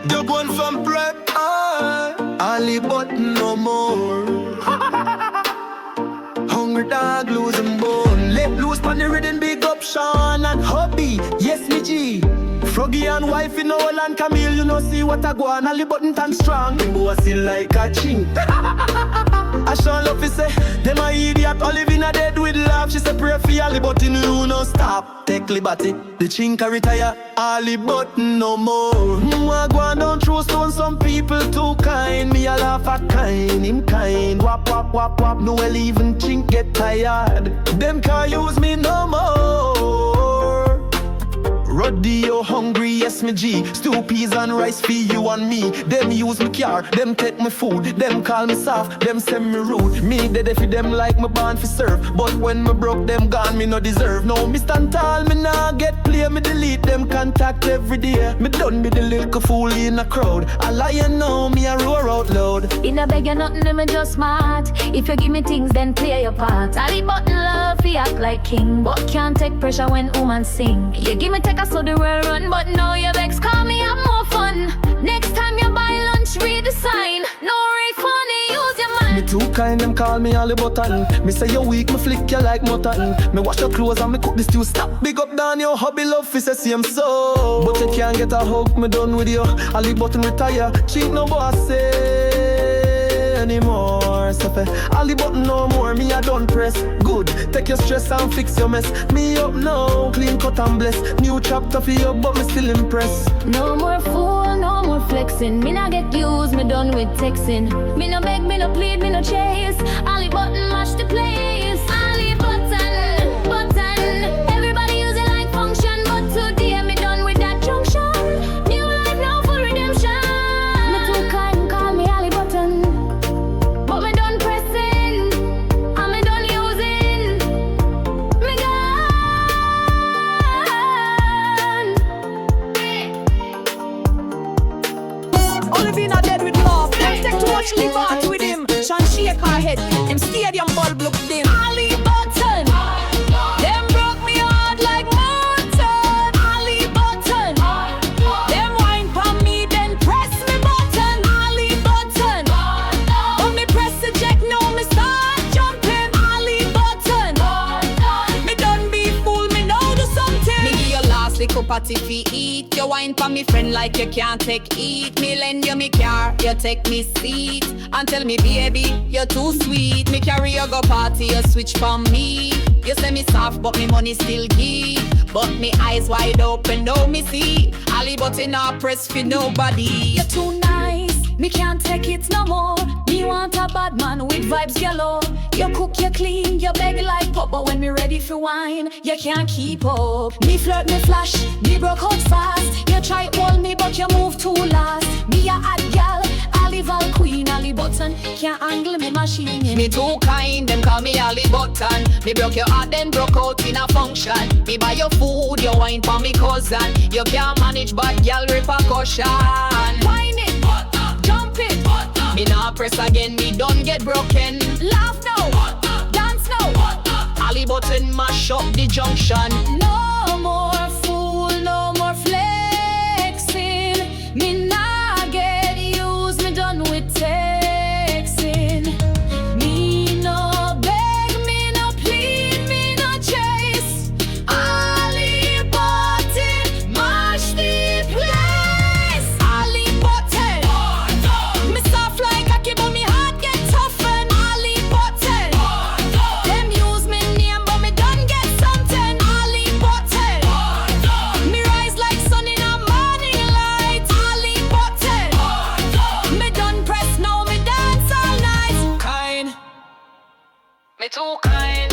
The one from prep, Allie button no more. Hungry dog losing bone. Let loose pon the rhythm, big up Sean and hubby. Yes, me G. Froggy and wife in Noel and Camille, you know see what I go on. Allie button tan strong. Them boy still like a ching. I Sean love to say, them a idiot. Olivina dead with love. She say pray for Allie button, you no stop. Take liberty, the chinka retire. Allie button no more. I go on down through stone, some people too kind. Me a laugh at kind, him kind. Wap wap wap wap, Noel even chink get tired. Them can't use me no more. Rodeo hungry, yes me G. Stew peas and rice for you and me. Them use me car, them take me food. Them call me soft, them send me rude. Me dead for them like me born for serve. But when me broke them gone, me no deserve. No, me stand tall, me nah get play. Me delete them contact every day. Me done be the little fool in a crowd. A lion now, me a roar out loud. In a beg you nothing, me just smart. If you give me things, then play your part. Allie button love, he act like king, but can't take pressure when woman sing. You give me take a so the world run, but now you vex, call me have more fun. Next time you buy lunch, read the sign. No refund, use your mind. Me too kind, them call me Allie button. Me say you weak, me flick you like mutton. Me wash your clothes and me cook the stew. Stop, big up down your hobby love, fi say same so. But you can't get a hug, me done with you. Allie button retire, cheat no boss say anymore. So Allie button no more, me a done press. Good, take your stress and fix your mess. Me up now, clean cut and bless. New chapter for you, but me still impressed. No more fool, no more flexing. Me not get used, me done with texting. Me no beg, me no plead, me no chase. Allie button match the place. Allie button, button. Everybody use it like function, but today me done with that junction. New life now for redemption. Me too kind, call me Allie button, but me done pressing, and me done using. Me gone. Olivina dead with love. Them take too much liver with him. Shan shake her head. Them stadium bulb look dim. Allie button. Them broke me heart like mountain. Allie button. Them wine pon me, then press me button. Allie button. When me press eject, now me start jumping. Allie button. Me done be fool, me now do something. Me give you last lick up at if you eat. You wine pon me friend like you can't take eat. Me lend you me car, you take me seat. And tell me baby, you're too sweet. Me carry you go party, you switch from me. You say me soft, but me money still give. But me eyes wide open, now me see. Allie button not press for nobody. You're too nice, me can't take it no more. Me want a bad man with vibes yellow. You cook, you clean, you beg like pop. But when me ready for wine, you can't keep up. Me flirt, me flash, me broke out fast. You try hold me, but you move too last. Me a hot gal, Allie Val Queen, Allie button. Can't angle me machine. Me too kind, them call me Allie button. Me broke your heart, then broke out in a function. Me buy your food, you wine for me cousin. You can't manage bad gal repercussion. Wine it, jump it. Me not press again, me don't get broken. Laugh now, dance now. Allie button mash up the junction. No more fool, no more flexing. Me not get used, me done with texting. Me no beg, me no plead, me no chase. Allie button mash the place. Allie button, me soft like a kid, but me heart get toughened. Allie button, them use me name, but me done get something. Allie button, me rise like sun in a morning light. Allie button, me done press, now me dance all night. Kind, me too kind.